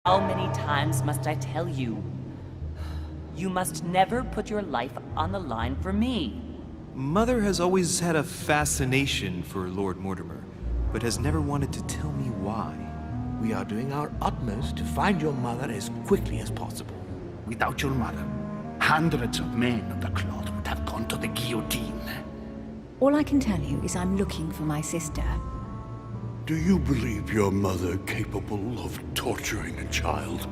How many times must I tell you? You must never put your life on the line for me. Mother has always had a fascination for Lord Mortimer, but has never wanted to tell me why. We are doing our utmost to find your mother as quickly as possible. Without your mother, hundreds of men of the cloth would have gone to the guillotine. All I can tell you is I'm looking for my sister. Do you believe your mother capable of torturing a child?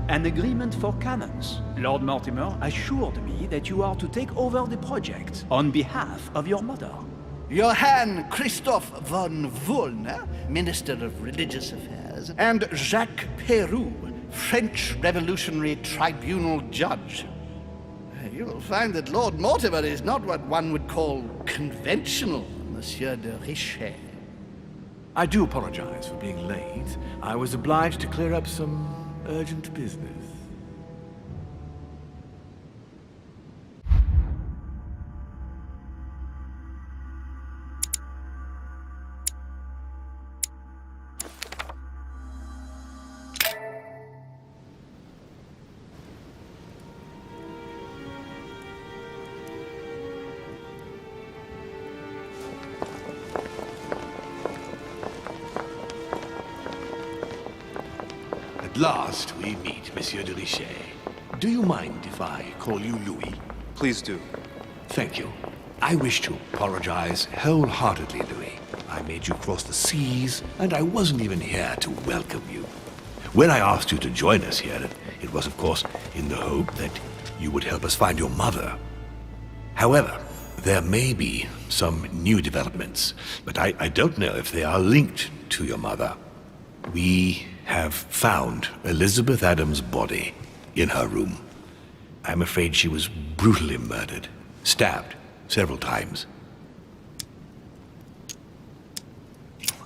An agreement for cannons. Lord Mortimer assured me that you are to take over the project on behalf of your mother. Johann Christoph von Wollner, Minister of Religious Affairs, and Jacques Peroux, French Revolutionary Tribunal Judge. You will find that Lord Mortimer is not what one would call conventional, Monsieur de Richet. I do apologize for being late. I was obliged to clear up some urgent business. At last we meet, Monsieur de Richet. Do you mind if I call you Louis? Please do. Thank you. I wish to apologize wholeheartedly, Louis. I made you cross the seas, and I wasn't even here to welcome you. When I asked you to join us here, it was, of course, in the hope that you would help us find your mother. However, there may be some new developments, but I don't know if they are linked to your mother. We have found Elizabeth Adams' body in her room. I'm afraid she was brutally murdered, stabbed several times.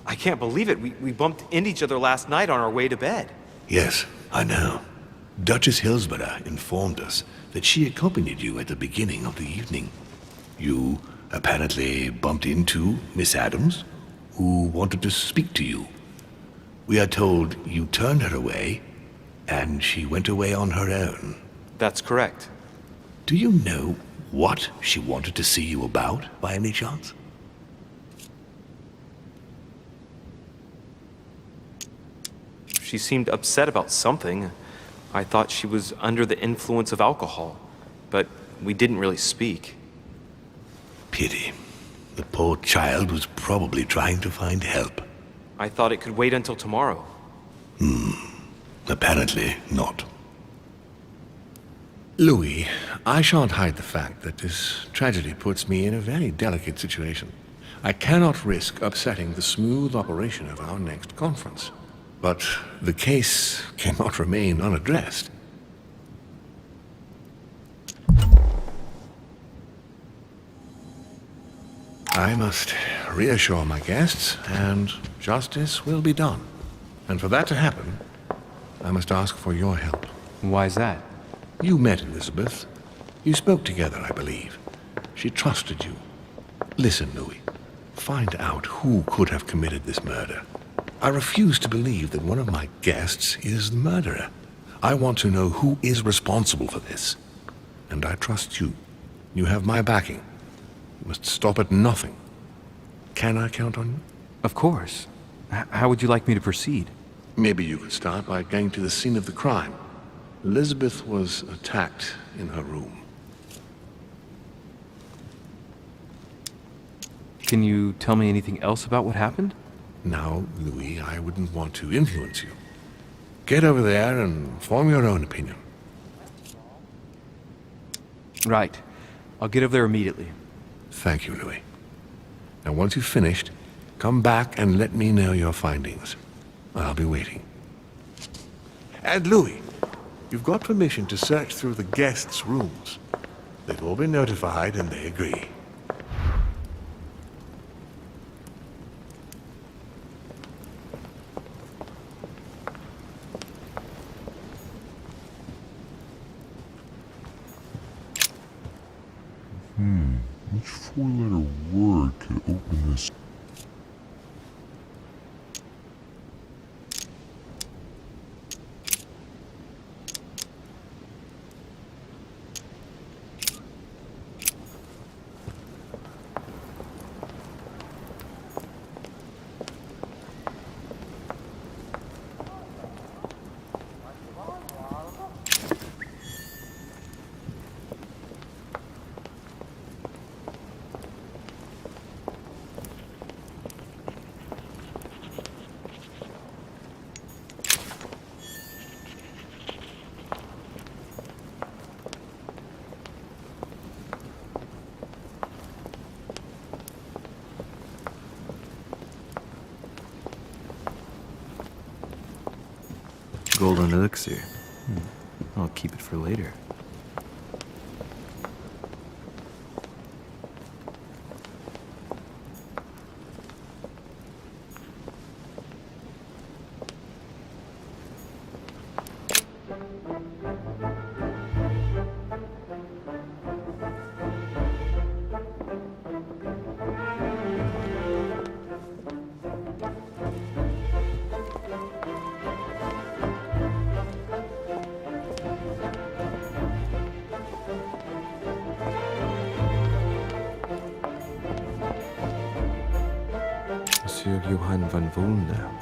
I can't believe it. We bumped into each other last night on our way to bed. Yes, I know. Duchess Hillsborough informed us that she accompanied you at the beginning of the evening. You apparently bumped into Miss Adams, who wanted to speak to you. We are told you turned her away, and she went away on her own. That's correct. Do you know what she wanted to see you about, by any chance? She seemed upset about something. I thought she was under the influence of alcohol, but we didn't really speak. Pity. The poor child was probably trying to find help. I thought it could wait until tomorrow. Apparently not. Louis, I shan't hide the fact that this tragedy puts me in a very delicate situation. I cannot risk upsetting the smooth operation of our next conference. But the case cannot remain unaddressed. I must reassure my guests, and justice will be done. And for that to happen, I must ask for your help. Why is that? You met Elizabeth. You spoke together, I believe. She trusted you. Listen, Louis. Find out who could have committed this murder. I refuse to believe that one of my guests is the murderer. I want to know who is responsible for this. And I trust you. You have my backing. You must stop at nothing. Can I count on you? Of course. How would you like me to proceed? Maybe you could start by going to the scene of the crime. Elizabeth was attacked in her room. Can you tell me anything else about what happened? Now, Louis, I wouldn't want to influence you. Get over there and form your own opinion. Right. I'll get over there immediately. Thank you, Louis. Now, once you've finished, come back and let me know your findings. I'll be waiting. And Louis, you've got permission to search through the guests' rooms. They've all been notified and they agree. Which four-letter word could open this? Golden elixir. I'll keep it for later. Monsieur Johann van Volnau.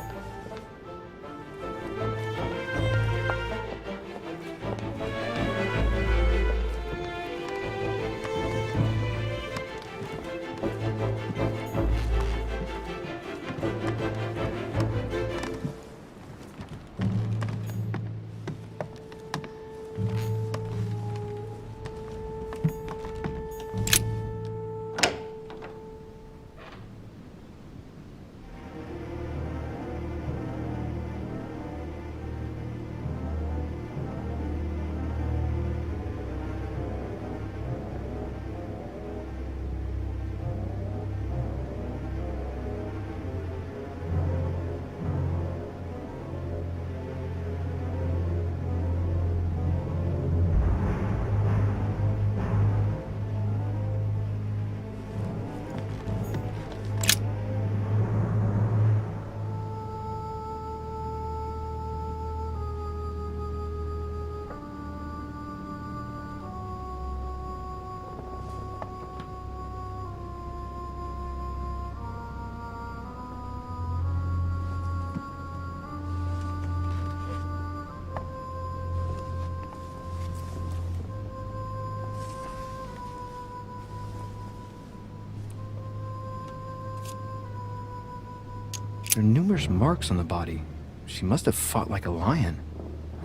There are numerous marks on the body. She must have fought like a lion.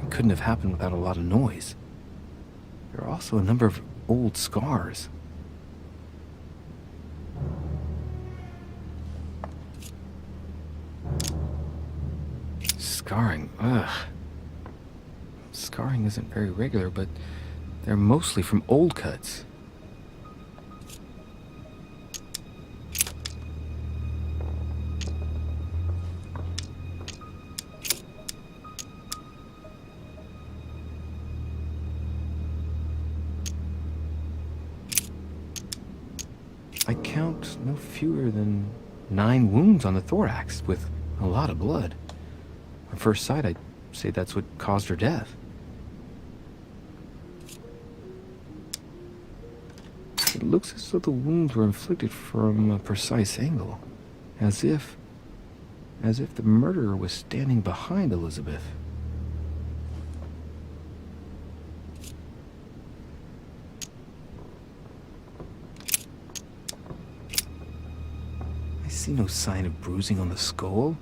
It couldn't have happened without a lot of noise. There are also a number of old scars. Scarring, ugh. Scarring isn't very regular, but they're mostly from old cuts. I count no fewer than 9 wounds on the thorax, with a lot of blood. On first sight, I'd say that's what caused her death. It looks as though the wounds were inflicted from a precise angle, as if the murderer was standing behind Elizabeth. I see no sign of bruising on the skull.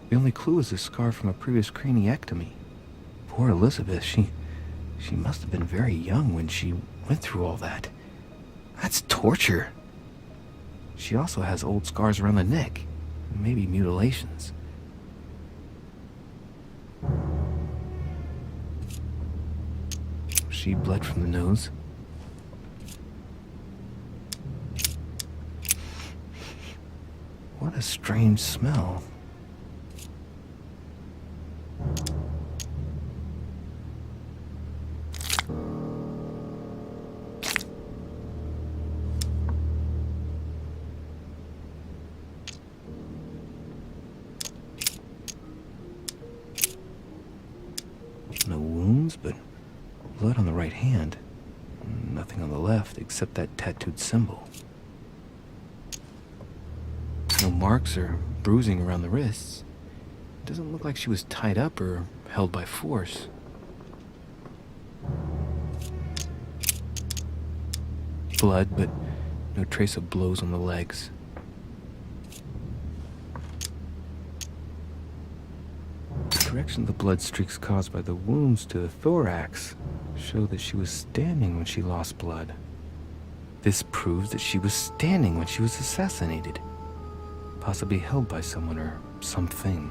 The only clue is a scar from a previous craniectomy. Poor Elizabeth, she must have been very young when she went through all that. That's torture. She also has old scars around the neck, maybe mutilations. She bled from the nose. What a strange smell. No wounds, but blood on the right hand. Nothing on the left except that tattooed symbol. No marks or bruising around the wrists. It doesn't look like she was tied up or held by force. Blood, but no trace of blows on the legs. The direction of the blood streaks caused by the wounds to the thorax show that she was standing when she lost blood. This proves that she was standing when she was assassinated, possibly held by someone or something.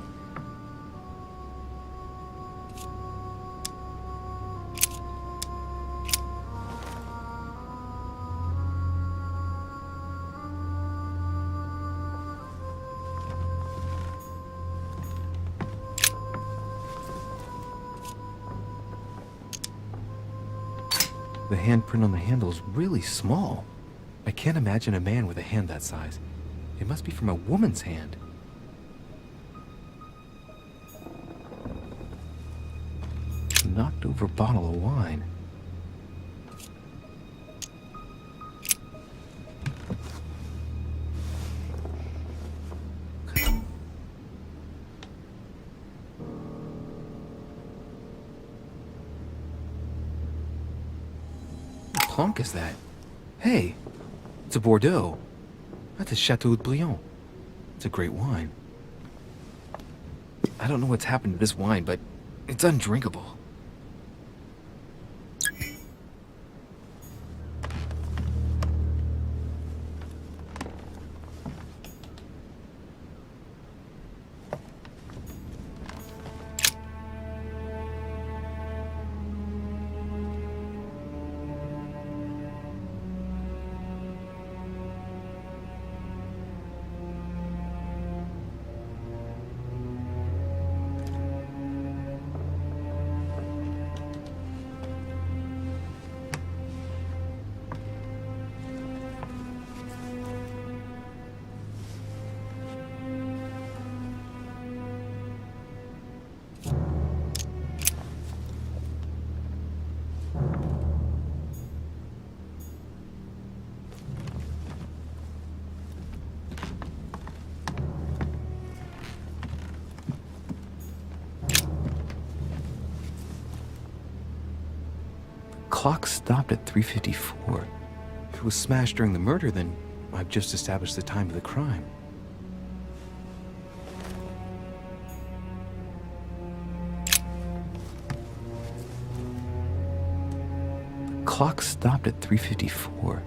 The handprint on the handle is really small. I can't imagine a man with a hand that size. It must be from a woman's hand. Knocked over bottle of wine. What plonk is that? Hey, it's a Bordeaux. That's a Chateau de Briand. It's a great wine. I don't know what's happened to this wine, but it's undrinkable. Clock stopped at 3:54. If it was smashed during the murder, then I've just established the time of the crime. The clock stopped at 3:54.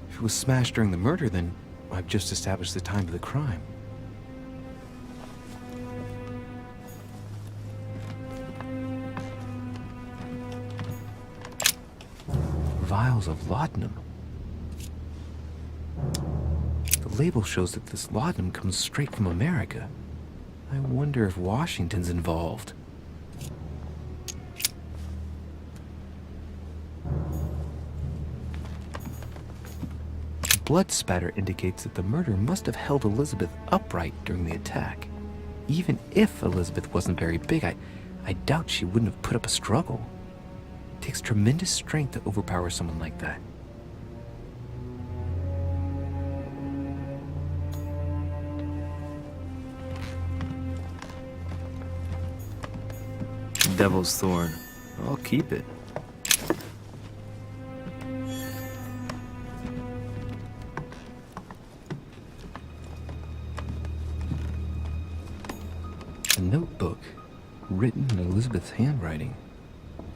If it was smashed during the murder, then I've just established the time of the crime. Vials of laudanum. The label shows that this laudanum comes straight from America. I wonder if Washington's involved. Blood spatter indicates that the murderer must have held Elizabeth upright during the attack. Even if Elizabeth wasn't very big, I doubt she wouldn't have put up a struggle. It takes tremendous strength to overpower someone like that. Devil's thorn. I'll keep it. A notebook, written in Elizabeth's handwriting.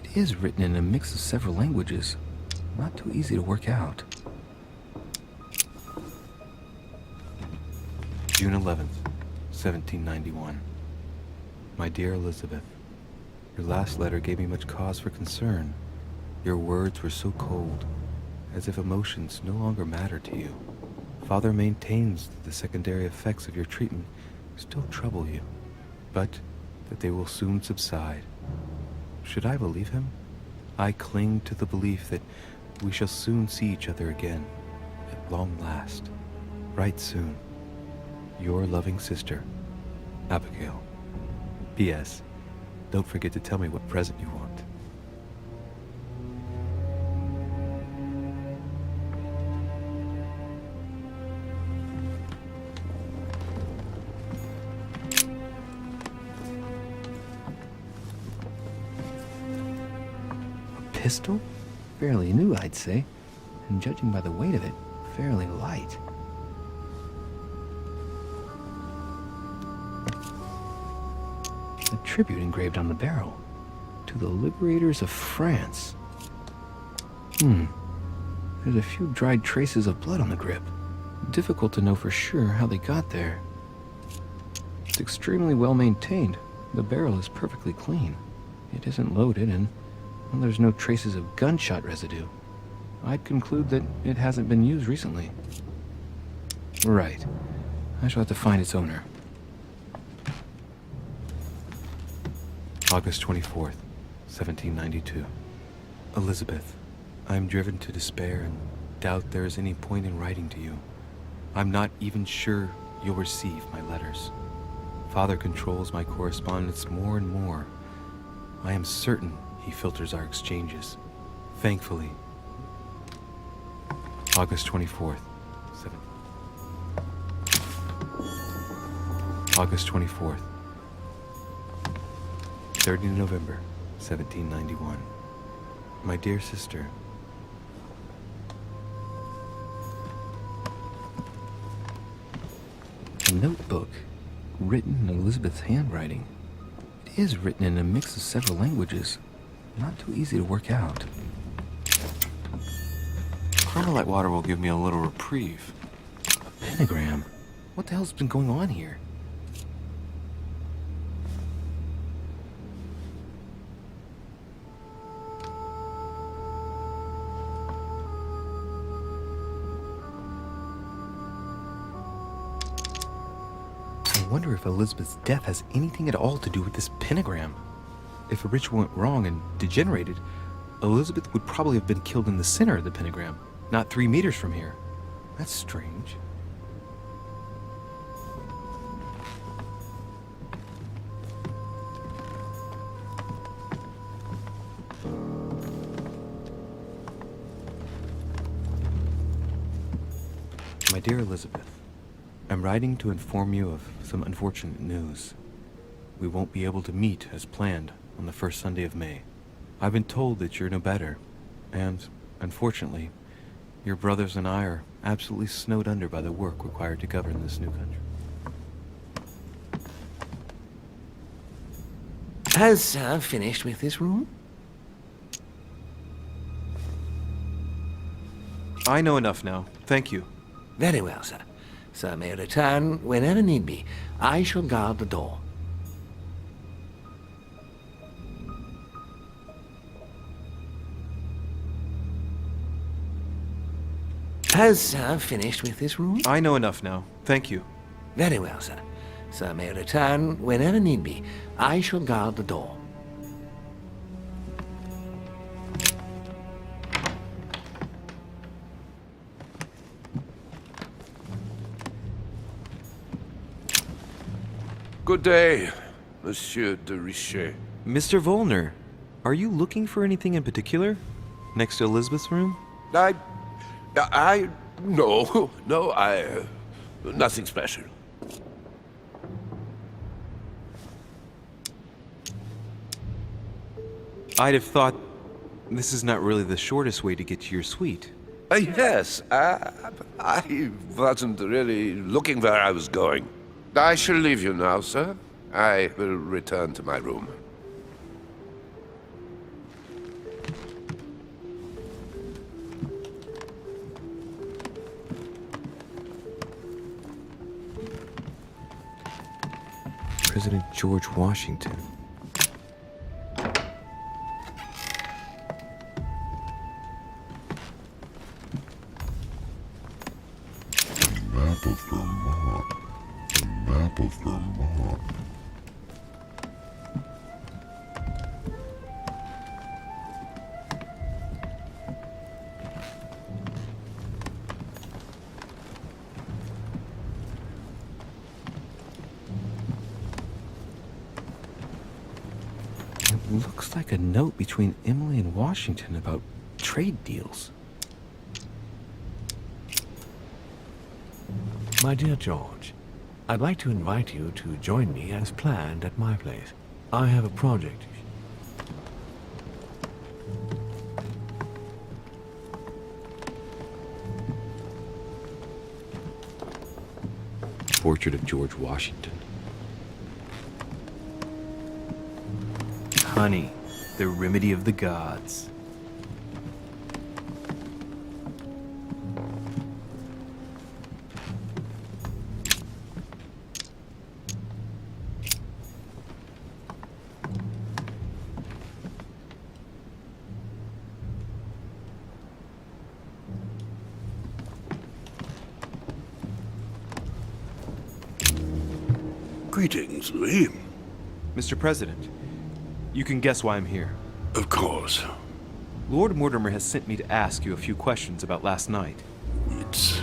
It is written in a mix of several languages. Not too easy to work out. June 11th, 1791. My dear Elizabeth, your last letter gave me much cause for concern. Your words were so cold, as if emotions no longer matter to you. Father maintains that the secondary effects of your treatment still trouble you, but that they will soon subside. Should I believe him? I cling to the belief that we shall soon see each other again, at long last. Write soon. Your loving sister, Abigail. P.S. Don't forget to tell me what present you want. A pistol? Fairly new, I'd say. And judging by the weight of it, fairly light. A tribute engraved on the barrel. To the liberators of France. There's a few dried traces of blood on the grip. Difficult to know for sure how they got there. It's extremely well maintained. The barrel is perfectly clean. It isn't loaded, and well, there's no traces of gunshot residue. I'd conclude that it hasn't been used recently. Right. I shall have to find its owner. August 24th, 1792. Elizabeth, I'm driven to despair and doubt there is any point in writing to you. I'm not even sure you'll receive my letters. Father controls my correspondence more and more. I am certain he filters our exchanges. Thankfully. August 24th, 30 November, 1791. My dear sister, a notebook written in Elizabeth's handwriting. It is written in a mix of several languages. Not too easy to work out. Carmelite water will give me a little reprieve. Pentagram? What the hell's been going on here? I wonder if Elizabeth's death has anything at all to do with this pentagram. If a ritual went wrong and degenerated, Elizabeth would probably have been killed in the center of the pentagram, not 3 meters from here. That's strange. My dear Elizabeth, I'm writing to inform you of some unfortunate news. We won't be able to meet as planned on the first Sunday of May. I've been told that you're no better, and, unfortunately, your brothers and I are absolutely snowed under by the work required to govern this new country. Has Sir finished with this room? I know enough now. Thank you. Very well, sir. Sir may return whenever need be. I shall guard the door. Has Sir finished with this room? I know enough now. Thank you. Very well, sir. Sir may return whenever need be. I shall guard the door. Good day, Monsieur de Richet. Mr. Volner, are you looking for anything in particular? Next to Elizabeth's room? No, nothing special. I'd have thought this is not really the shortest way to get to your suite. Yes, I wasn't really looking where I was going. I shall leave you now, sir. I will return to my room. President George Washington. Map of Vermont. A map of Vermont. Looks like a note between Emily and Washington about trade deals. My dear George, I'd like to invite you to join me as planned at my place. I have a project. Portrait of George Washington. Honey, the remedy of the gods. Greetings, Louis. Mr. President, you can guess why I'm here. Of course. Lord Mortimer has sent me to ask you a few questions about last night. It's...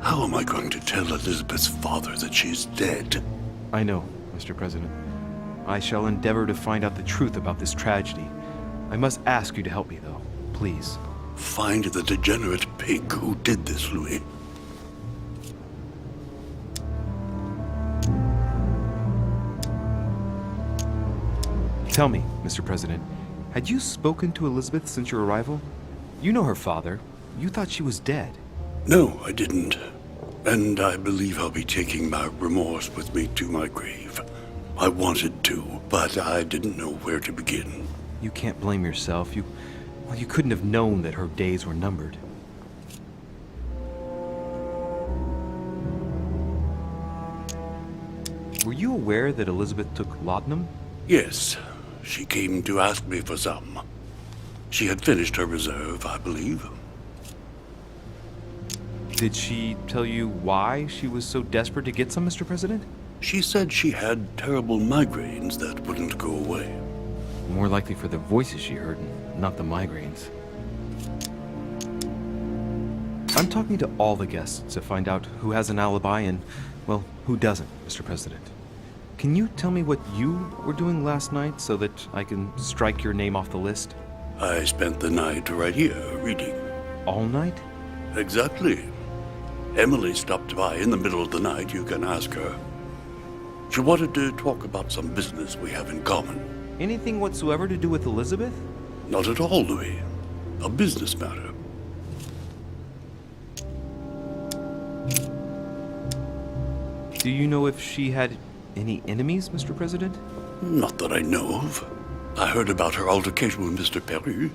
How am I going to tell Elizabeth's father that she's dead? I know, Mr. President. I shall endeavor to find out the truth about this tragedy. I must ask you to help me, though. Please. Find the degenerate pig who did this, Louis. Tell me, Mr. President, had you spoken to Elizabeth since your arrival? You know her father. You thought she was dead. No, I didn't. And I believe I'll be taking my remorse with me to my grave. I wanted to, but I didn't know where to begin. You can't blame yourself. You couldn't have known that her days were numbered. Were you aware that Elizabeth took laudanum? Yes, she came to ask me for some. She had finished her reserve, I believe. Did she tell you why she was so desperate to get some, Mr. President? She said she had terrible migraines that wouldn't go away. More likely for the voices she heard, not the migraines. I'm talking to all the guests to find out who has an alibi and, well, who doesn't, Mr. President. Can you tell me what you were doing last night so that I can strike your name off the list? I spent the night right here, reading. All night? Exactly. Emily stopped by in the middle of the night, you can ask her. She wanted to talk about some business we have in common. Anything whatsoever to do with Elizabeth? Not at all, Louis. A business matter. Do you know if she had any enemies, Mr. President? Not that I know of. I heard about her altercation with Mr. Peru,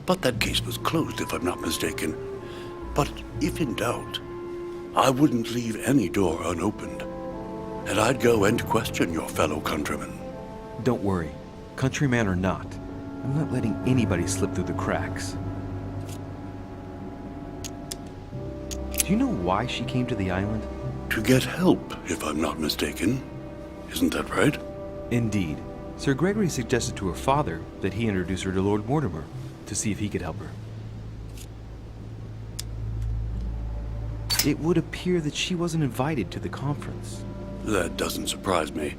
but that case was closed, if I'm not mistaken. But if in doubt, I wouldn't leave any door unopened, and I'd go and question your fellow countrymen. Don't worry, countryman or not, I'm not letting anybody slip through the cracks. Do you know why she came to the island? To get help, if I'm not mistaken. Isn't that right? Indeed. Sir Gregory suggested to her father that he introduce her to Lord Mortimer to see if he could help her. It would appear that she wasn't invited to the conference. That doesn't surprise me.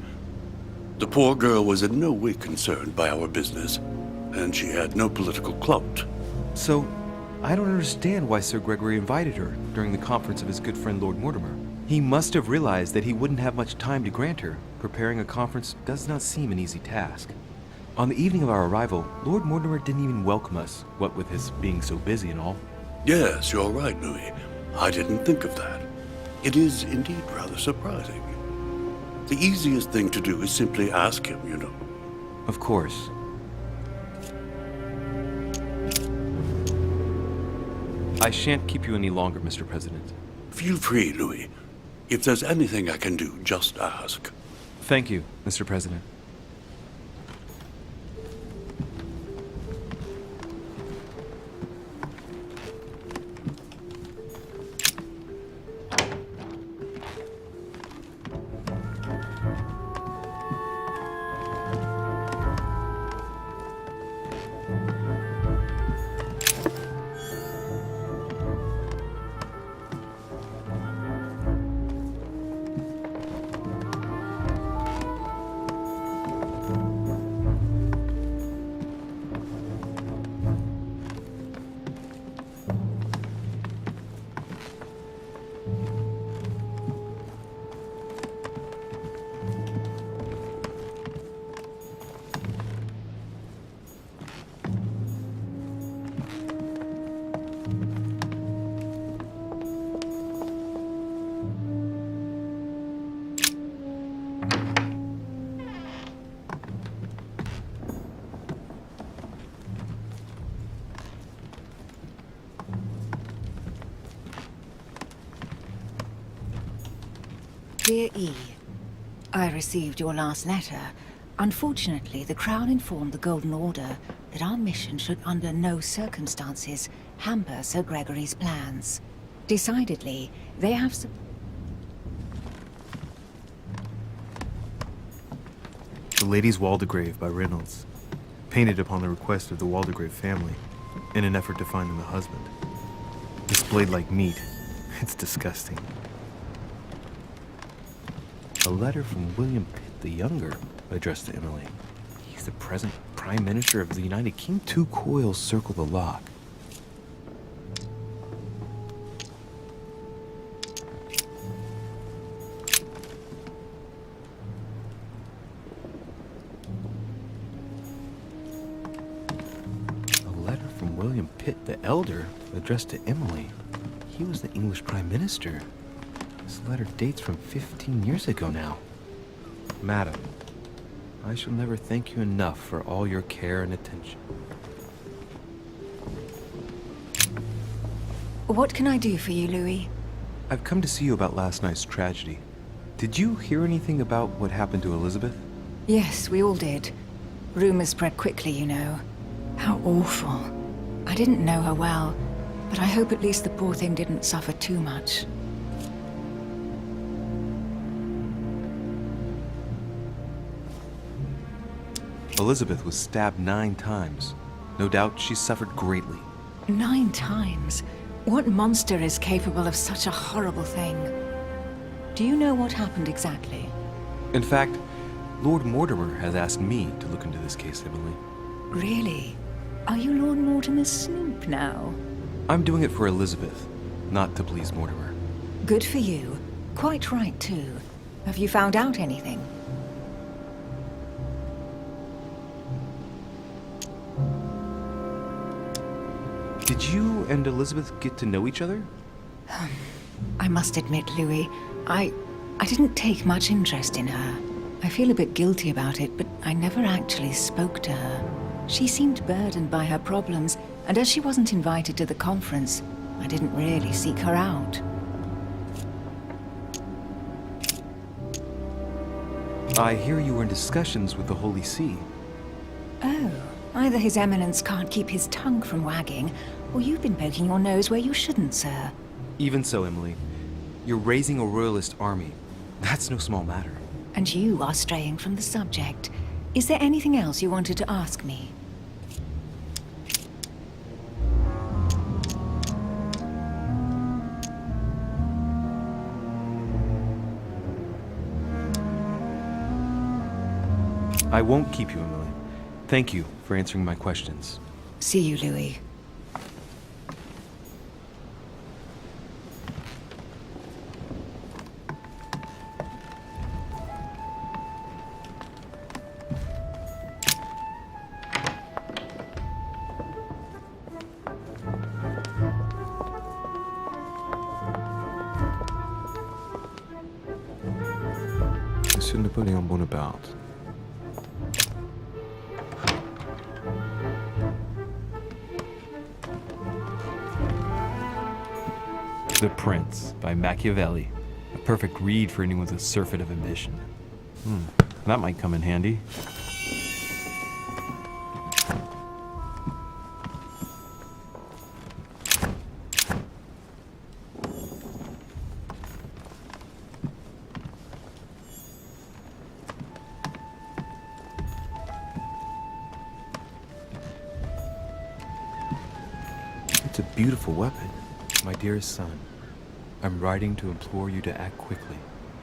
The poor girl was in no way concerned by our business, and she had no political clout. So, I don't understand why Sir Gregory invited her during the conference of his good friend Lord Mortimer. He must have realized that he wouldn't have much time to grant her. Preparing a conference does not seem an easy task. On the evening of our arrival, Lord Mortimer didn't even welcome us, what with his being so busy and all. Yes, you're right, Louis. I didn't think of that. It is indeed rather surprising. The easiest thing to do is simply ask him, you know. Of course. I shan't keep you any longer, Mr. President. Feel free, Louis. If there's anything I can do, just ask. Thank you, Mr. President. Dear E, I received your last letter. Unfortunately, the Crown informed the Golden Order that our mission should under no circumstances hamper Sir Gregory's plans. Decidedly, they have The Lady's Waldegrave by Reynolds. painted upon the request of the Waldegrave family, in an effort to find them a husband. Displayed like meat. It's disgusting. A letter from William Pitt the Younger, addressed to Emily. He's the present Prime Minister of the United Kingdom. 2 coils circle the lock. A letter from William Pitt the Elder, addressed to Emily. He was the English Prime Minister. This letter dates from 15 years ago now. Madam, I shall never thank you enough for all your care and attention. What can I do for you, Louis? I've come to see you about last night's tragedy. Did you hear anything about what happened to Elizabeth? Yes, we all did. Rumors spread quickly, you know. How awful. I didn't know her well, but I hope at least the poor thing didn't suffer too much. Elizabeth was stabbed 9 times. No doubt she suffered greatly. 9 times? What monster is capable of such a horrible thing? Do you know what happened exactly? In fact, Lord Mortimer has asked me to look into this case, Emily. Really? Are you Lord Mortimer's snoop now? I'm doing it for Elizabeth, not to please Mortimer. Good for you. Quite right, too. Have you found out anything? Did you and Elizabeth get to know each other? I must admit, Louis, I didn't take much interest in her. I feel a bit guilty about it, but I never actually spoke to her. She seemed burdened by her problems, and as she wasn't invited to the conference, I didn't really seek her out. I hear you were in discussions with the Holy See. Oh, either His Eminence can't keep his tongue from wagging, or you've been poking your nose where you shouldn't, sir. Even so, Emily, you're raising a royalist army. That's no small matter. And you are straying from the subject. Is there anything else you wanted to ask me? I won't keep you, Emily. Thank you for answering my questions. See you, Louis. Monsieur Napoleone Bonaparte. The Prince by Machiavelli. A perfect read for anyone with a surfeit of ambition. That might come in handy. It's a beautiful weapon. My dearest son, I'm writing to implore you to act quickly.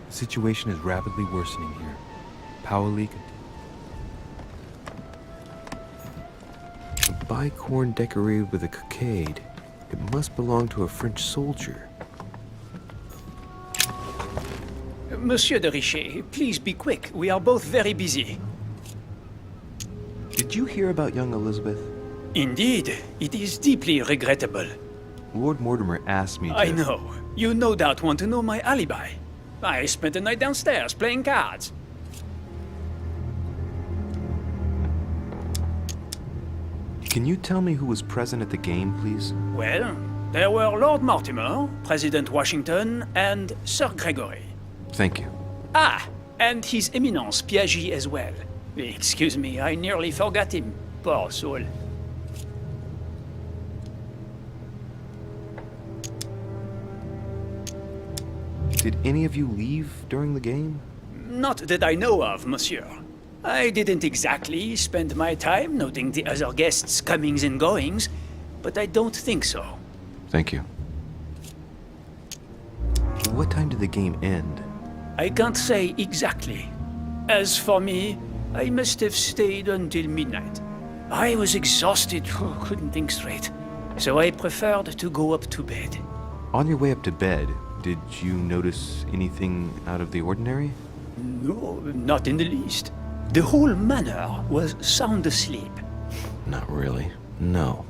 The situation is rapidly worsening here. Powerly a bicorn decorated with a cockade. It must belong to a French soldier. Monsieur de Richet, please be quick. We are both very busy. Did you hear about young Elizabeth? Indeed, it is deeply regrettable. Lord Mortimer asked me to... I know. You no doubt want to know my alibi. I spent the night downstairs playing cards. Can you tell me who was present at the game, please? Well, there were Lord Mortimer, President Washington, and Sir Gregory. Thank you. Ah, and His Eminence Piaget as well. Excuse me, I nearly forgot him. Poor soul. Did any of you leave during the game? Not that I know of, monsieur. I didn't exactly spend my time noting the other guests' comings and goings, but I don't think so. Thank you. What time did the game end? I can't say exactly. As for me, I must have stayed until midnight. I was exhausted, couldn't think straight. So I preferred to go up to bed. On your way up to bed, did you notice anything out of the ordinary? No, not in the least. The whole manor was sound asleep. Not really. No.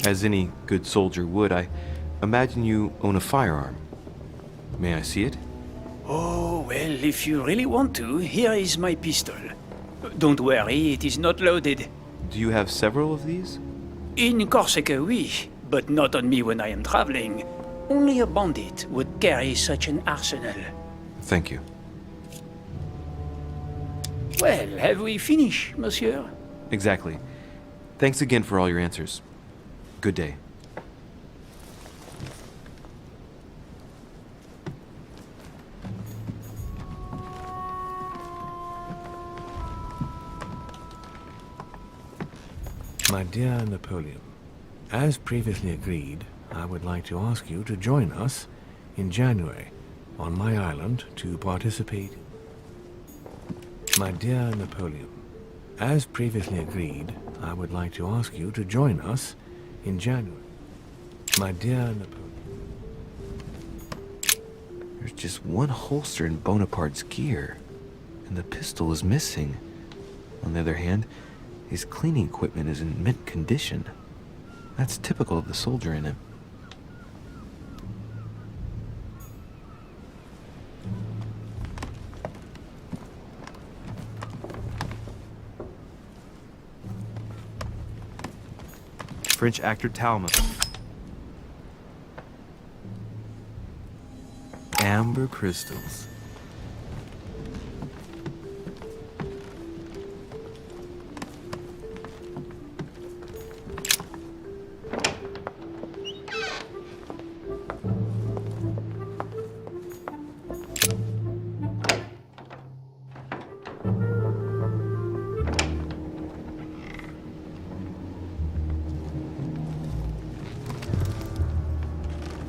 As any good soldier would, I imagine you own a firearm. May I see it? Oh, well, if you really want to, here is my pistol. Don't worry, it is not loaded. Do you have several of these? In Corsica, oui, but not on me when I am traveling. Only a bandit would carry such an arsenal. Thank you. Well, have we finished, monsieur? Exactly. Thanks again for all your answers. Good day. My dear Napoleon, as previously agreed, I would like to ask you to join us in January on my island to participate. My dear Napoleon, as previously agreed, I would like to ask you to join us in January. My dear Napoleon. There's just one holster in Bonaparte's gear, and the pistol is missing. On the other hand, his cleaning equipment is in mint condition. That's typical of the soldier in him. French actor Talma. Amber crystals.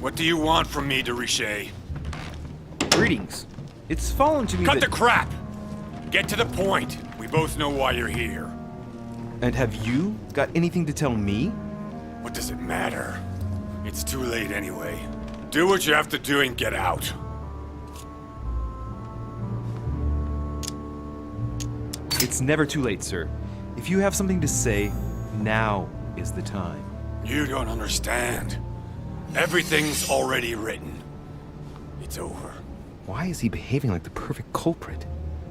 What do you want from me, de Richet? Greetings. It's fallen to me Cut that... the crap! Get to the point. We both know why you're here. And have you got anything to tell me? What does it matter? It's too late anyway. Do what you have to do and get out. It's never too late, sir. If you have something to say, now is the time. You don't understand. Everything's already written. It's over. Why is he behaving like the perfect culprit?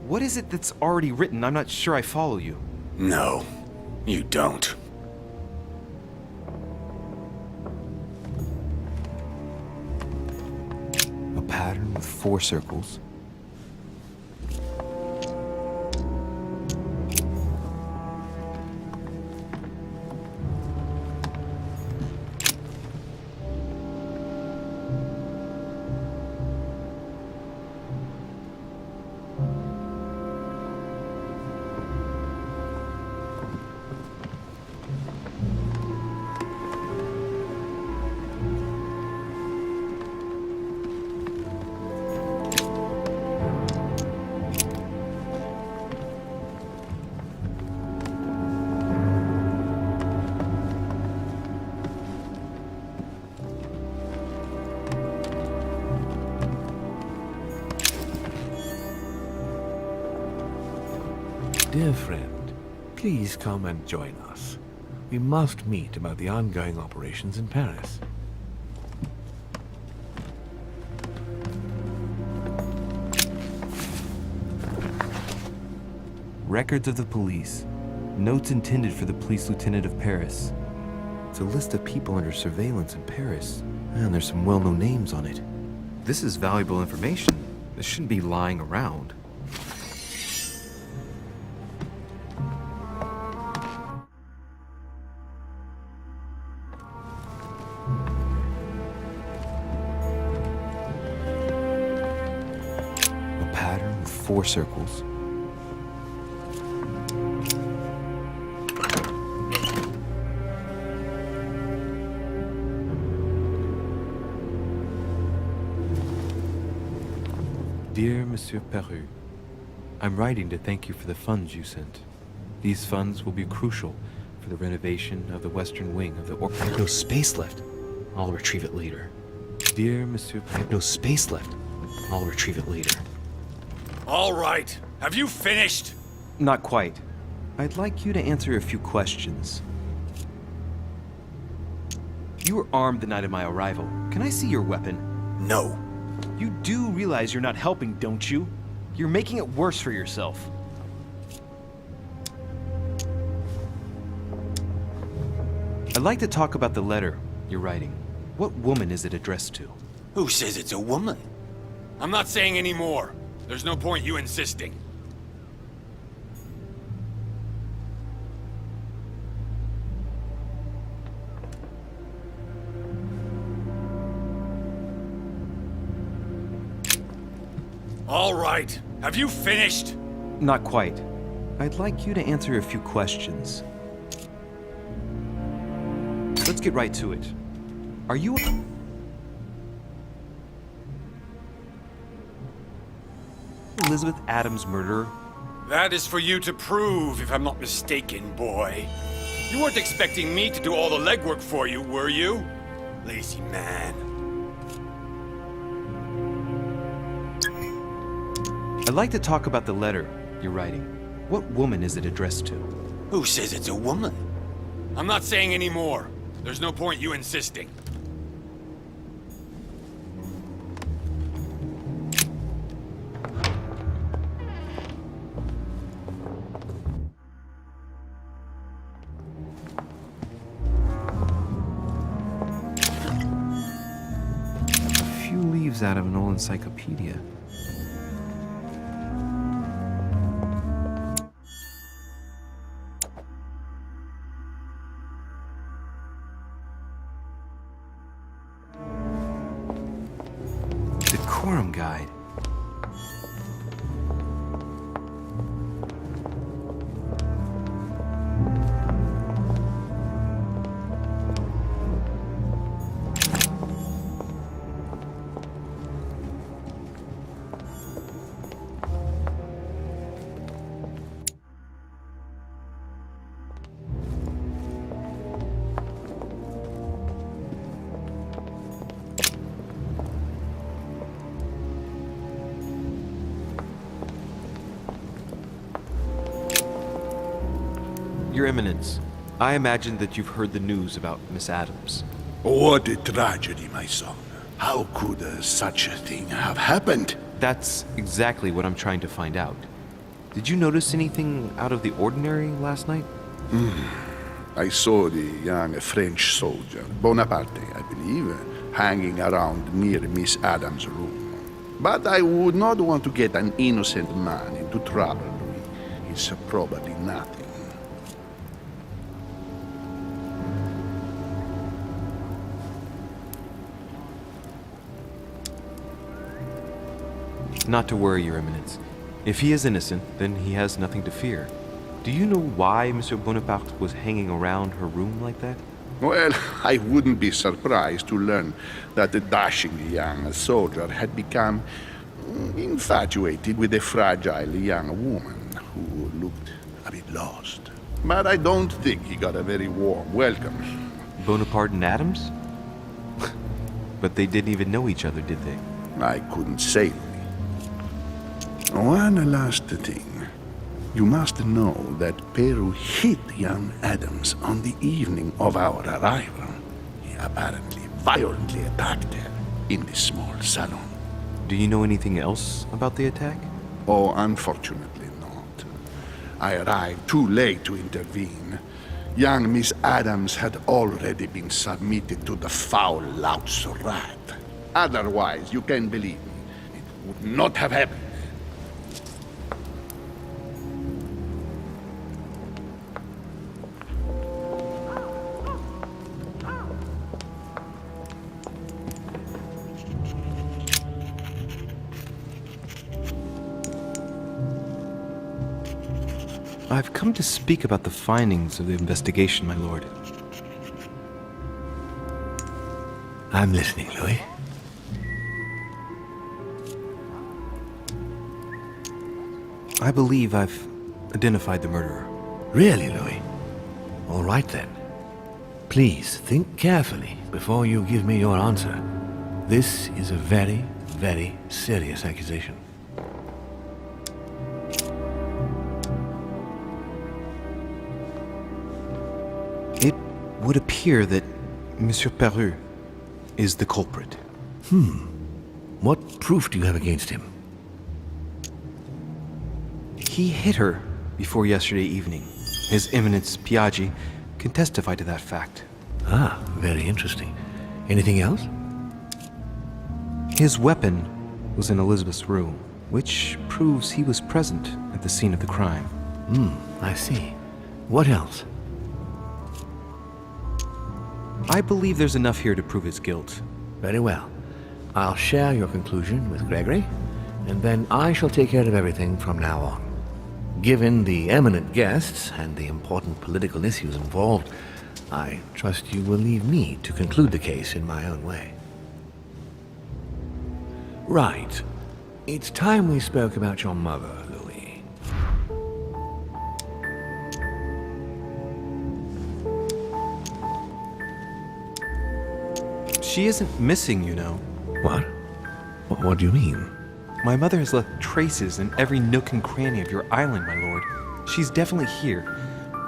What is it that's already written? I'm not sure I follow you. No, you don't. A pattern with 4 circles. Dear friend, please come and join us. We must meet about the ongoing operations in Paris. Records of the police. Notes intended for the police lieutenant of Paris. It's a list of people under surveillance in Paris. And there's some well-known names on it. This is valuable information. This shouldn't be lying around. 4 circles. Dear Monsieur Peru, I'm writing to thank you for the funds you sent. These funds will be crucial for the renovation of the western wing of the I have no space left. I'll retrieve it later. Dear Monsieur I have no space left. I'll retrieve it later. All right. Have you finished? Not quite. I'd like you to answer a few questions. You were armed the night of my arrival. Can I see your weapon? No. You do realize you're not helping, don't you? You're making it worse for yourself. I'd like to talk about the letter you're writing. What woman is it addressed to? Who says it's a woman? I'm not saying any more. There's no point you insisting. All right. Have you finished? Not quite. I'd like you to answer a few questions. Let's get right to it. Are you Elizabeth Adams' murderer? That is for you to prove, if I'm not mistaken, boy. You weren't expecting me to do all the legwork for you, were you? Lazy man. I'd like to talk about the letter you're writing. What woman is it addressed to? Who says it's a woman? I'm not saying any more. There's no point you insisting. A few leaves out of an old encyclopedia. Decorum guide. Your Eminence, I imagine that you've heard the news about Miss Adams. What a tragedy, my son. How could such a thing have happened? That's exactly what I'm trying to find out. Did you notice anything out of the ordinary last night? I saw the young French soldier, Bonaparte, I believe, hanging around near Miss Adams' room. But I would not want to get an innocent man into trouble, Louis. It's probably nothing. Not to worry, Your Eminence. If he is innocent, then he has nothing to fear. Do you know why Monsieur Bonaparte was hanging around her room like that? Well, I wouldn't be surprised to learn that the dashing young soldier had become infatuated with a fragile young woman who looked a bit lost. But I don't think he got a very warm welcome. Bonaparte and Adams? But they didn't even know each other, did they? I couldn't say. One last thing. You must know that Peru hit young Adams on the evening of our arrival. He apparently violently attacked her in the small salon. Do you know anything else about the attack? Oh, unfortunately not. I arrived too late to intervene. Young Miss Adams had already been submitted to the foul lout's wrath. Otherwise, you can believe me, it would not have happened. I've come to speak about the findings of the investigation, my lord. I'm listening, Louis. I believe I've identified the murderer. Really, Louis? All right then. Please think carefully before you give me your answer. This is a very, very serious accusation. It would appear that Monsieur Peru is the culprit. What proof do you have against him? He hit her before yesterday evening. His Eminence Piaggi can testify to that fact. Ah, very interesting. Anything else? His weapon was in Elizabeth's room, which proves he was present at the scene of the crime. I see. What else? I believe there's enough here to prove his guilt. Very well. I'll share your conclusion with Gregory, and then I shall take care of everything from now on. Given the eminent guests and the important political issues involved, I trust you will leave me to conclude the case in my own way. Right. It's time we spoke about your mother, Louis. She isn't missing, you know. What? What do you mean? My mother has left traces in every nook and cranny of your island, my lord. She's definitely here.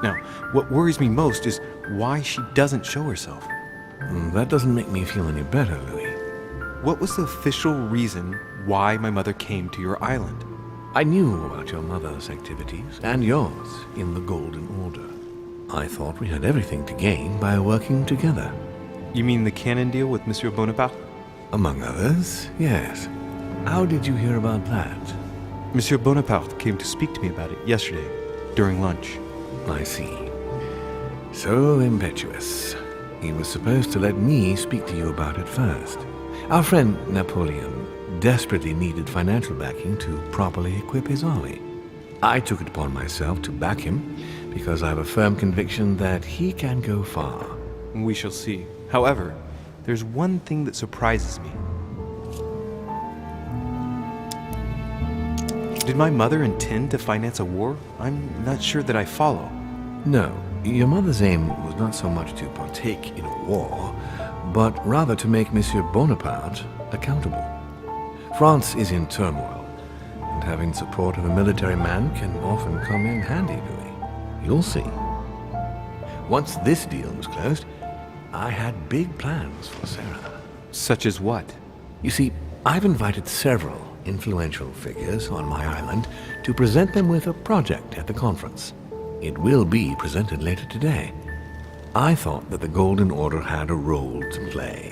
Now, what worries me most is why she doesn't show herself. That doesn't make me feel any better, Louis. What was the official reason why my mother came to your island? I knew about your mother's activities, and yours, in the Golden Order. I thought we had everything to gain by working together. You mean the canon deal with Monsieur Bonaparte? Among others, yes. How did you hear about that? Monsieur Bonaparte came to speak to me about it yesterday, during lunch. I see. So impetuous. He was supposed to let me speak to you about it first. Our friend Napoleon desperately needed financial backing to properly equip his army. I took it upon myself to back him because I have a firm conviction that he can go far. We shall see. However, there's one thing that surprises me. Did my mother intend to finance a war? I'm not sure that I follow. No, your mother's aim was not so much to partake in a war, but rather to make Monsieur Bonaparte accountable. France is in turmoil, and having support of a military man can often come in handy, Louis. You'll see. Once this deal was closed, I had big plans for Sarah. Such as what? You see, I've invited several influential figures on my island to present them with a project at the conference. It will be presented later today. I thought that the Golden Order had a role to play,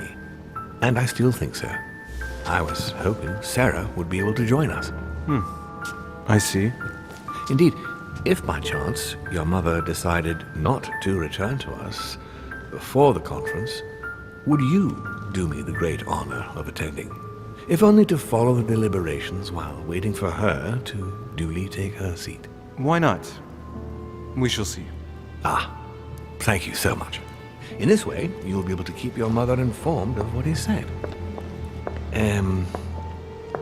and I still think so. I was hoping Sarah would be able to join us. I see. Indeed, if by chance your mother decided not to return to us before the conference, would you do me the great honor of attending? If only to follow the deliberations while waiting for her to duly take her seat. Why not? We shall see. Thank you so much. In this way, you'll be able to keep your mother informed of what is said.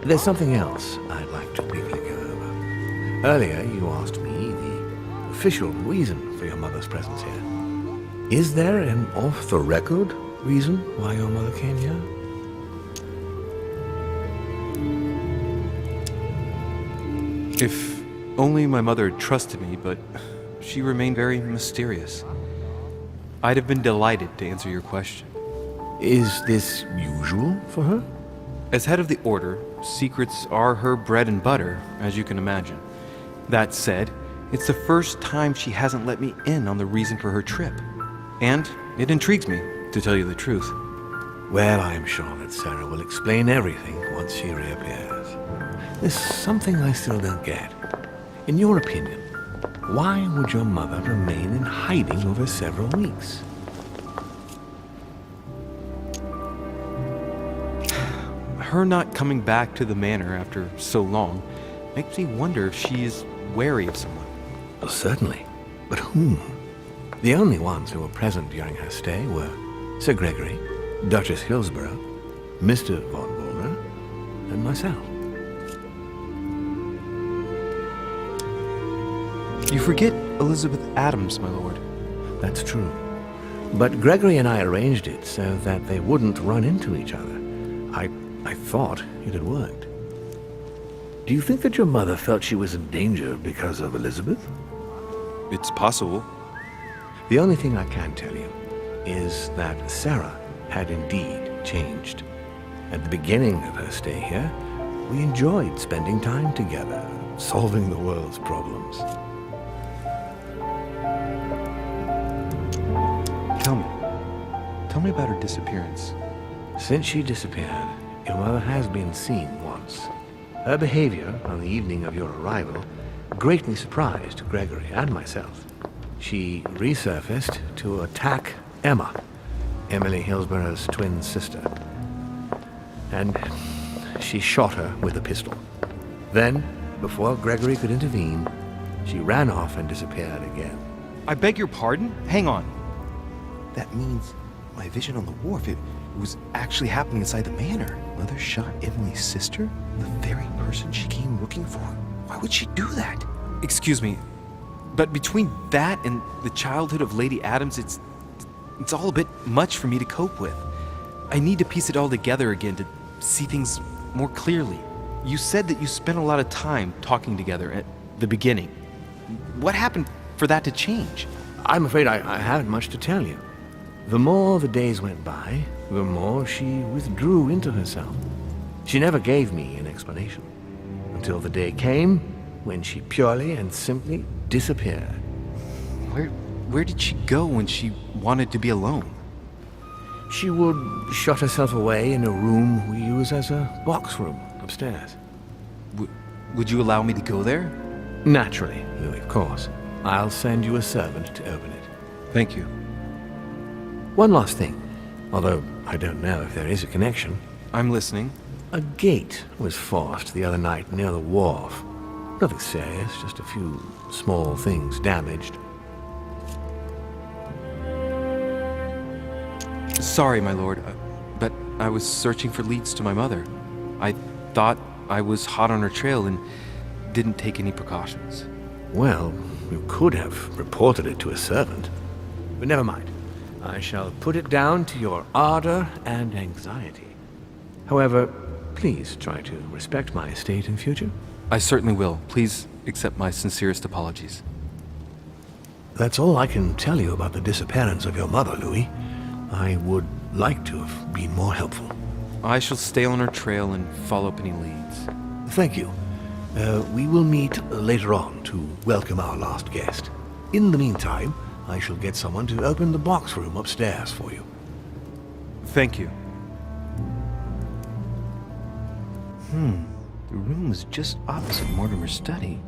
There's something else I'd like to briefly go over. Earlier, you asked me the official reason for your mother's presence here. Is there an off-the-record reason why your mother came here? If only my mother had trusted me, but she remained very mysterious. I'd have been delighted to answer your question. Is this usual for her? As head of the Order, secrets are her bread and butter, as you can imagine. That said, it's the first time she hasn't let me in on the reason for her trip. And it intrigues me, to tell you the truth. Well, I'm sure that Sarah will explain everything once she reappears. There's something I still don't get. In your opinion, why would your mother remain in hiding over several weeks? Her not coming back to the manor after so long makes me wonder if she is wary of someone. Certainly. But whom? The only ones who were present during her stay were Sir Gregory, Duchess Hillsborough, Mr. von Wollner, and myself. You forget Elizabeth Adams, my lord. That's true. But Gregory and I arranged it so that they wouldn't run into each other. I thought it had worked. Do you think that your mother felt she was in danger because of Elizabeth? It's possible. The only thing I can tell you is that Sarah had indeed changed. At the beginning of her stay here, we enjoyed spending time together, solving the world's problems. Tell me about her disappearance. Since she disappeared, your mother has been seen once. Her behavior on the evening of your arrival greatly surprised Gregory and myself. She resurfaced to attack Emma, Emily Hillsborough's twin sister. And she shot her with a pistol. Then, before Gregory could intervene, she ran off and disappeared again. I beg your pardon? Hang on. That means my vision on the wharf, it was actually happening inside the manor. Mother shot Emily's sister? The very person she came looking for? Why would she do that? Excuse me, but between that and the childhood of Lady Adams, it's all a bit much for me to cope with. I need to piece it all together again to see things more clearly. You said that you spent a lot of time talking together at the beginning. What happened for that to change? I'm afraid I haven't much to tell you. The more the days went by, the more she withdrew into herself. She never gave me an explanation, until the day came when she purely and simply disappeared. Where did she go when she wanted to be alone? She would shut herself away in a room we use as a box room upstairs. Would you allow me to go there? Naturally, Louis, of course. I'll send you a servant to open it. Thank you. One last thing, although I don't know if there is a connection. I'm listening. A gate was forced the other night near the wharf. Nothing serious, just a few small things damaged. Sorry, my lord, but I was searching for leads to my mother. I thought I was hot on her trail and didn't take any precautions. Well, you could have reported it to a servant. But never mind. I shall put it down to your ardor and anxiety. However, please try to respect my estate in future. I certainly will. Please accept my sincerest apologies. That's all I can tell you about the disappearance of your mother, Louis. I would like to have been more helpful. I shall stay on her trail and follow up any leads. Thank you. We will meet later on to welcome our last guest. In the meantime, I shall get someone to open the box room upstairs for you. Thank you. The room was just opposite Mortimer's study.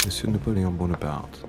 Monsieur Napoleone Bonaparte.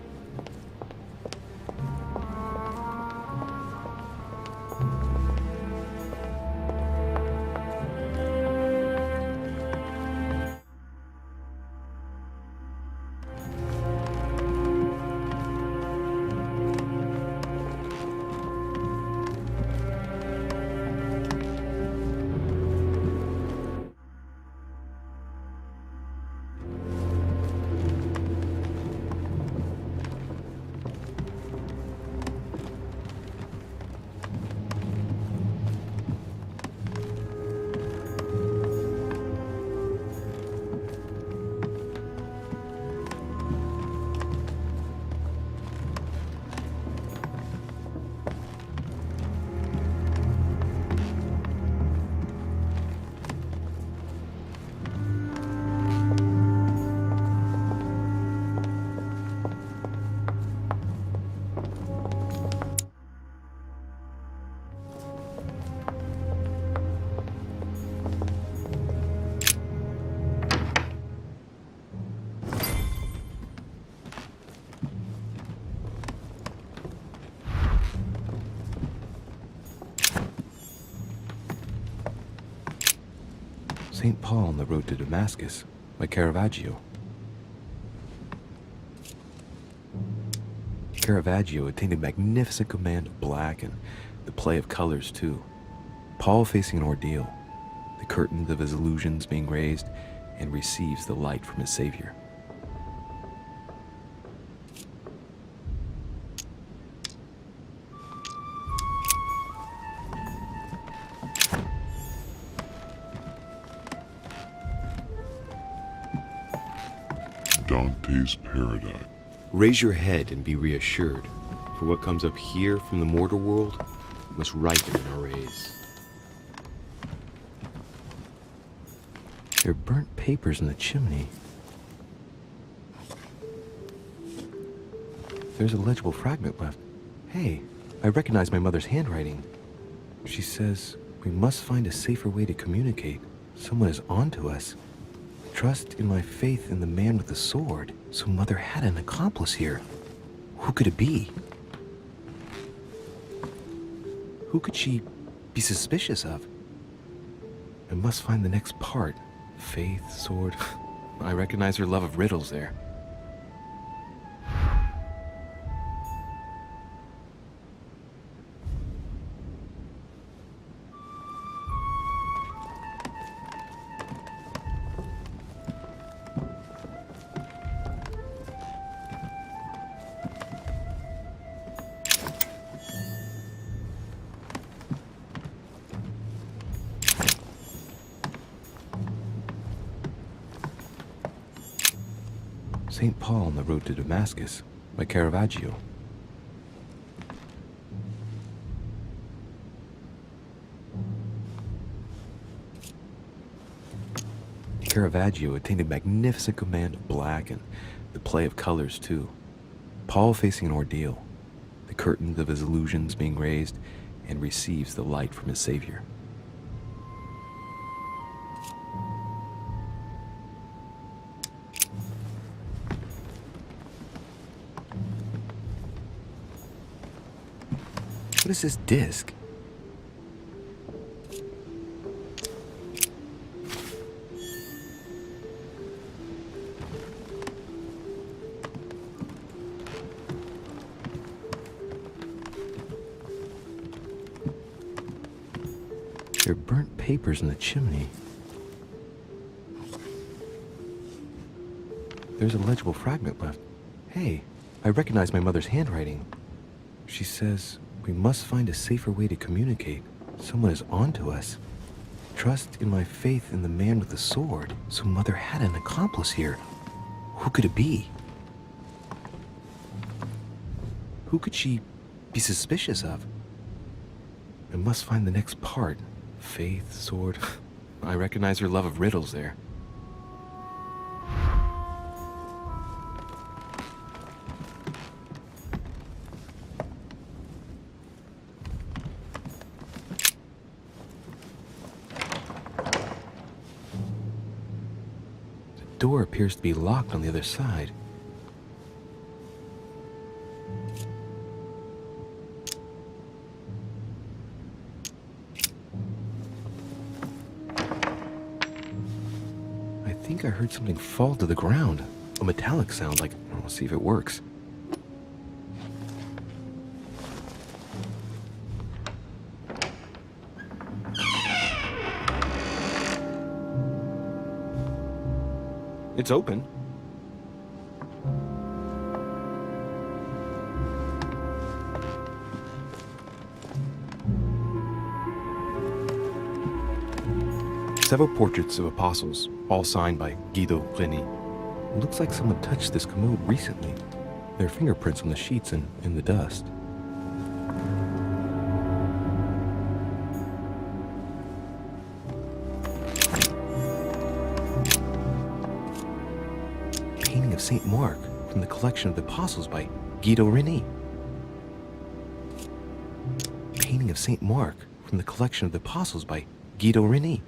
St. Paul on the Road to Damascus by Caravaggio. Caravaggio attained a magnificent command of black and the play of colors too. Paul facing an ordeal, the curtains of his illusions being raised, and receives the light from his Savior. Dante's Paradise. Raise your head and be reassured, for what comes up here from the mortal world must ripen in our rays. There are burnt papers in the chimney. There's a legible fragment left. Hey, I recognize my mother's handwriting. She says, we must find a safer way to communicate. Someone is onto us. Trust in my faith in the man with the sword. So Mother had an accomplice here. Who could it be? Who could she be suspicious of? I must find the next part. Faith, sword. I recognize her love of riddles there. St. Paul on the Road to Damascus by Caravaggio. Caravaggio attained a magnificent command of black and the play of colors too. Paul facing an ordeal, the curtains of his illusions being raised, and receives the light from his Savior. What is this disc? There are burnt papers in the chimney. There's a legible fragment left. Hey, I recognize my mother's handwriting. She says, we must find a safer way to communicate. Someone is onto us. Trust in my faith in the man with the sword. So Mother had an accomplice here. Who could it be? Who could she be suspicious of? I must find the next part. Faith, sword. I recognize her love of riddles there. The door appears to be locked on the other side. I think I heard something fall to the ground. A metallic sound, like, I'll see if it works. It's open. Several portraits of apostles, all signed by Louis de Richet. It looks like someone touched this commode recently. There are fingerprints on the sheets and in the dust. Painting of St. Mark from the collection of the apostles by Louis de Richet. Painting of St. Mark from the collection of the apostles by Louis de Richet.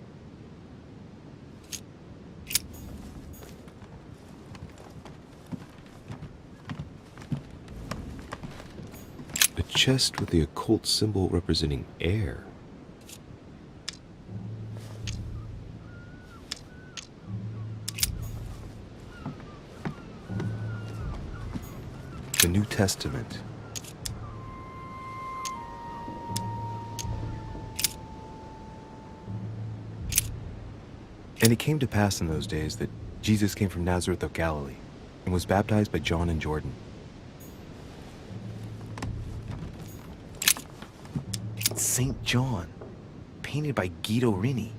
A chest with the occult symbol representing air. Testament. And it came to pass in those days that Jesus came from Nazareth of Galilee and was baptized by John in Jordan. It's St. John, painted by Guido Reni.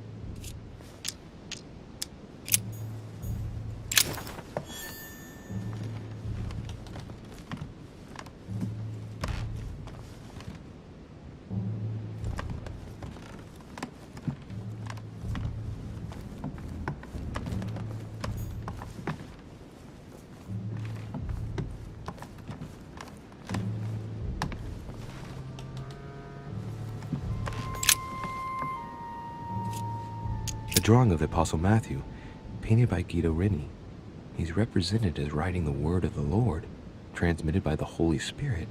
The drawing of the Apostle Matthew, painted by Guido Reni. He's represented as writing the word of the Lord, transmitted by the Holy Spirit,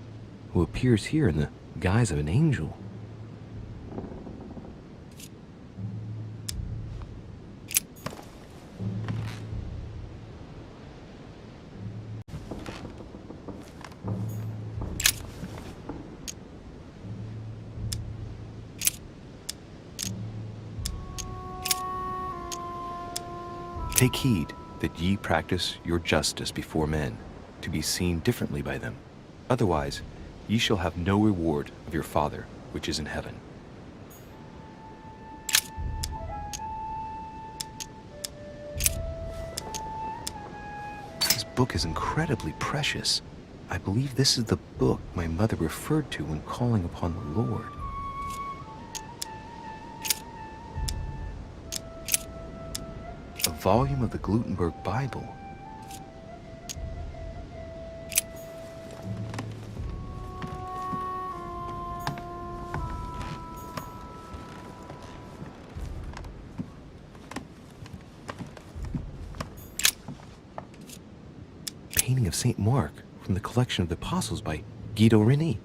who appears here in the guise of an angel. Take heed that ye practice your justice before men, to be seen differently by them. Otherwise, ye shall have no reward of your Father which is in heaven. This book is incredibly precious. I believe this is the book my mother referred to when calling upon the Lord. A volume of the Gutenberg Bible. Painting of St. Mark from the collection of the Apostles by Guido Reni.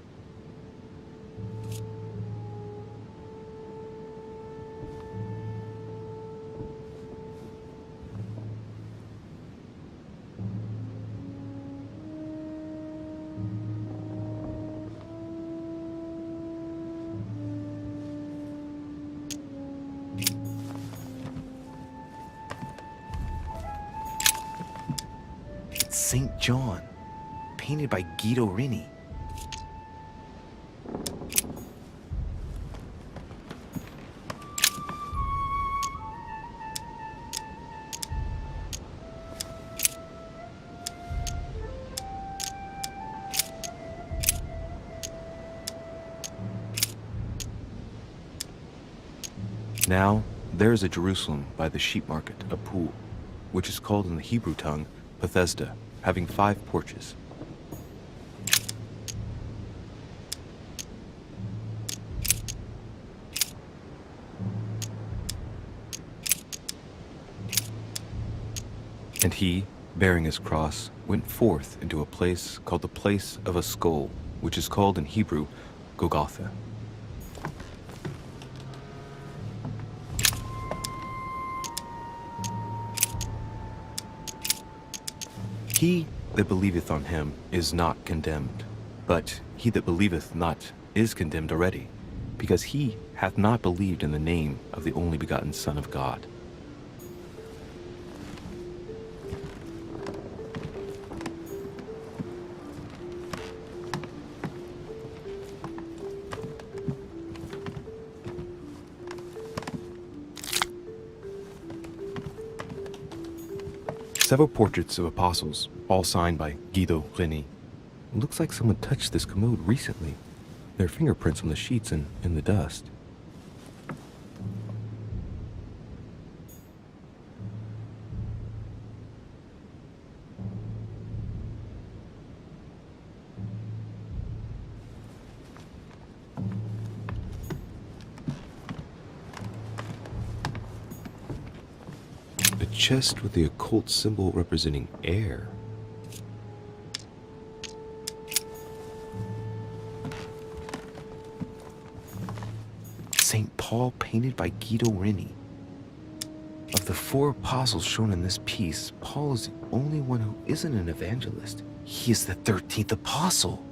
St. John, painted by Guido Reni. Now, there is a Jerusalem by the sheep market, a pool, which is called in the Hebrew tongue Bethesda, having 5 porches. And he, bearing his cross, went forth into a place called the place of a skull, which is called in Hebrew Golgotha. He that believeth on him is not condemned, but he that believeth not is condemned already, because he hath not believed in the name of the only begotten Son of God. Several portraits of apostles, all signed by Guido Reni. It looks like someone touched this commode recently. There are fingerprints on the sheets and in the dust. Chest with the occult symbol representing air. St. Paul painted by Guido Reni. Of the 4 apostles shown in this piece, Paul is the only one who isn't an evangelist. He is the 13th apostle.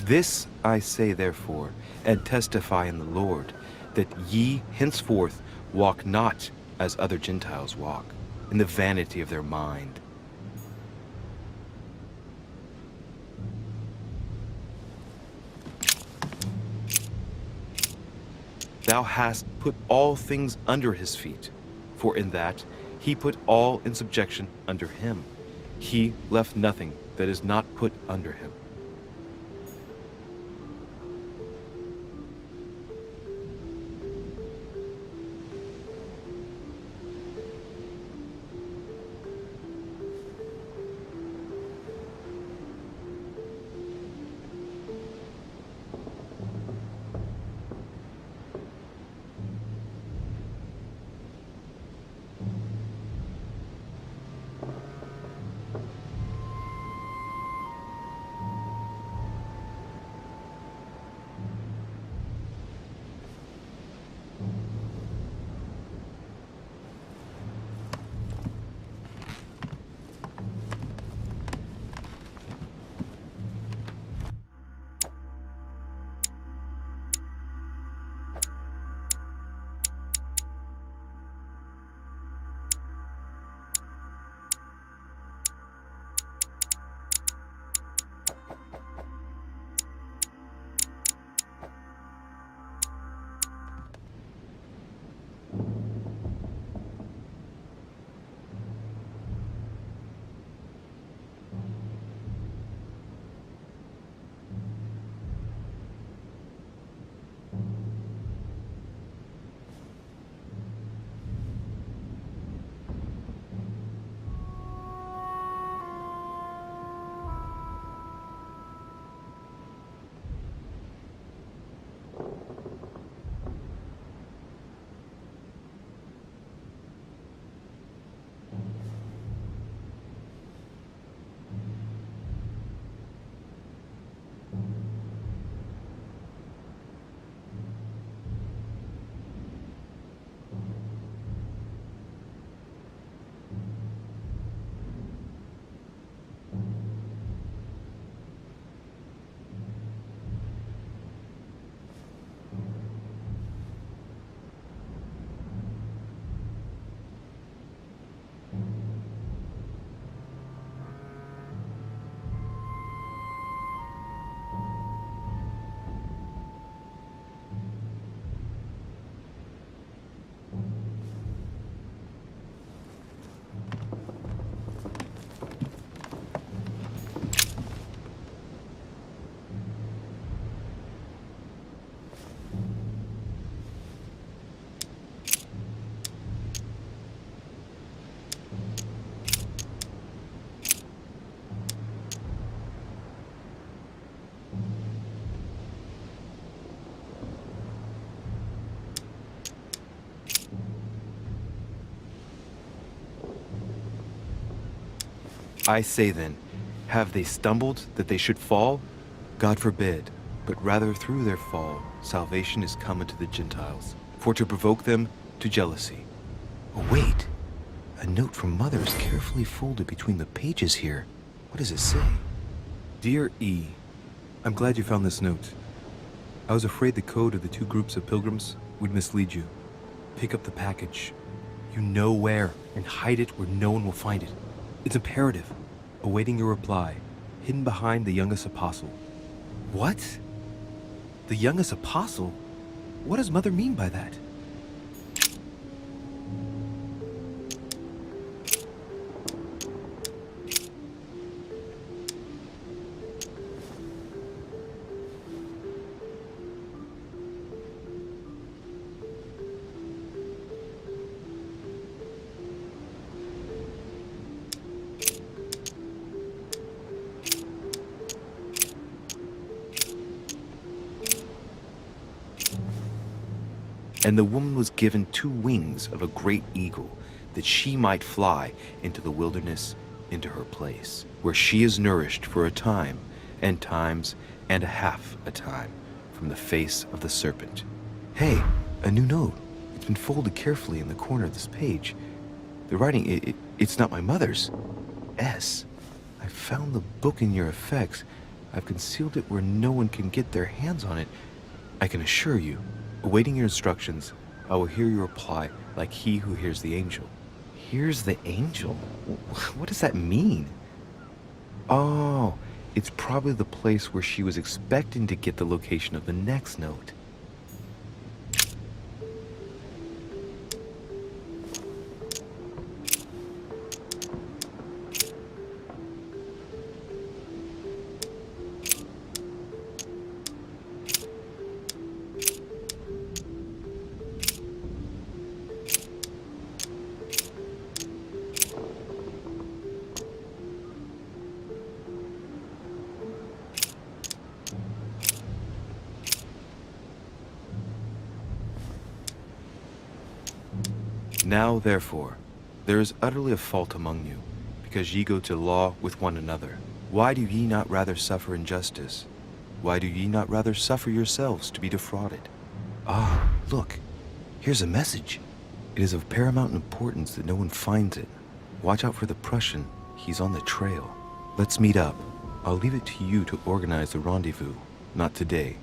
This I say therefore, and testify in the Lord, that ye henceforth walk not as other Gentiles walk, in the vanity of their mind. Thou hast put all things under his feet, for in that he put all in subjection under him. He left nothing that is not put under him. I say then, have they stumbled that they should fall? God forbid, but rather through their fall, salvation is come unto the Gentiles, for to provoke them to jealousy. Oh, wait! A note from Mother is carefully folded between the pages here. What does it say? Dear E, I'm glad you found this note. I was afraid the code of the two groups of pilgrims would mislead you. Pick up the package. You know where, and hide it where no one will find it. It's imperative. Awaiting your reply, hidden behind the youngest apostle. What? The youngest apostle? What does Mother mean by that? And the woman was given 2 wings of a great eagle, that she might fly into the wilderness, into her place, where she is nourished for a time, and times, and a half a time, from the face of the serpent. Hey, a new note. It's been folded carefully in the corner of this page. The writing, it's not my mother's. S. I found the book in your effects. I've concealed it where no one can get their hands on it. I can assure you, awaiting your instructions, I will hear your reply like he who hears the angel. Hears the angel? What does that mean? Oh, it's probably the place where she was expecting to get the location of the next note. Now, therefore, there is utterly a fault among you, because ye go to law with one another. Why do ye not rather suffer injustice? Why do ye not rather suffer yourselves to be defrauded? Ah, look, here's a message. It is of paramount importance that no one finds it. Watch out for the Prussian. He's on the trail. Let's meet up. I'll leave it to you to organize the rendezvous. Not today.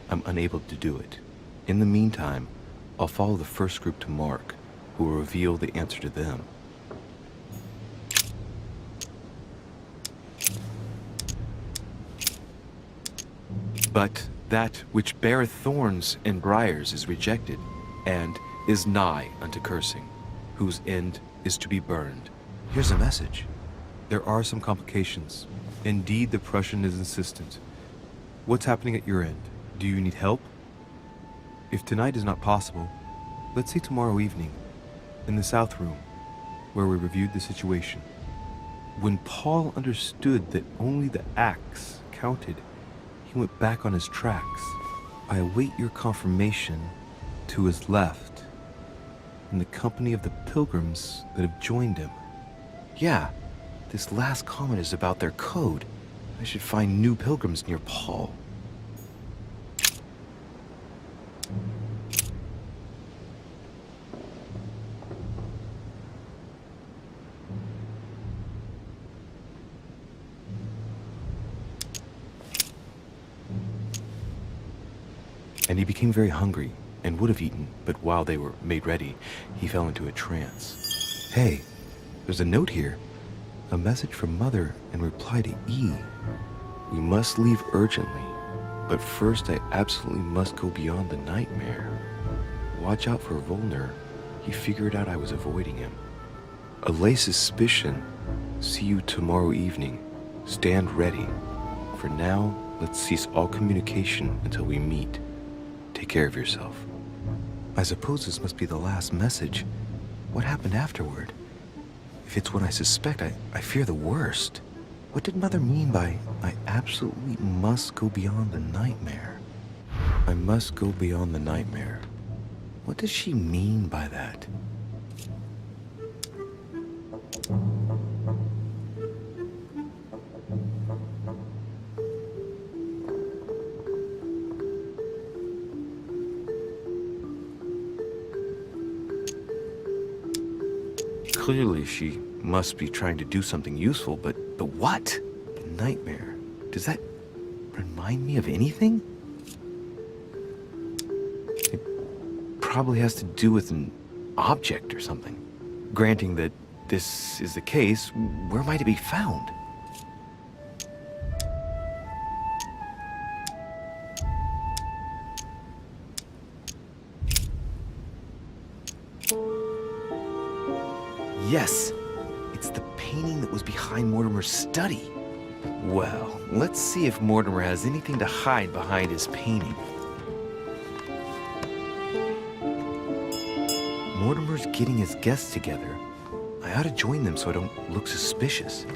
I'm unable to do it. In the meantime, I'll follow the first group to Mark, who will reveal the answer to them. But that which beareth thorns and briars is rejected, and is nigh unto cursing, whose end is to be burned. Here's a message. There are some complications. Indeed, the Prussian is insistent. What's happening at your end? Do you need help? If tonight is not possible, let's say tomorrow evening, in the South Room, where we reviewed the situation. When Paul understood that only the axe counted, he went back on his tracks. I await your confirmation to his left, in the company of the pilgrims that have joined him. Yeah, this last comment is about their code. I should find new pilgrims near Paul. And he became very hungry, and would have eaten, but while they were made ready, he fell into a trance. Hey, there's a note here. A message from Mother in reply to E. We must leave urgently, but first I absolutely must go beyond the nightmare. Watch out for Volner. He figured out I was avoiding him. Allay suspicion. See you tomorrow evening. Stand ready. For now, let's cease all communication until we meet. Take care of yourself. I suppose this must be the last message. What happened afterward? If it's what I suspect, I fear the worst. What did Mother mean by, I absolutely must go beyond the nightmare? I must go beyond the nightmare. What does she mean by that? Clearly, she must be trying to do something useful, but what? The nightmare. Does that remind me of anything? It probably has to do with an object or something. Granting that this is the case, where might it be found? Yes, it's the painting that was behind Mortimer's study. Well, let's see if Mortimer has anything to hide behind his painting. Mortimer's getting his guests together. I ought to join them so I don't look suspicious.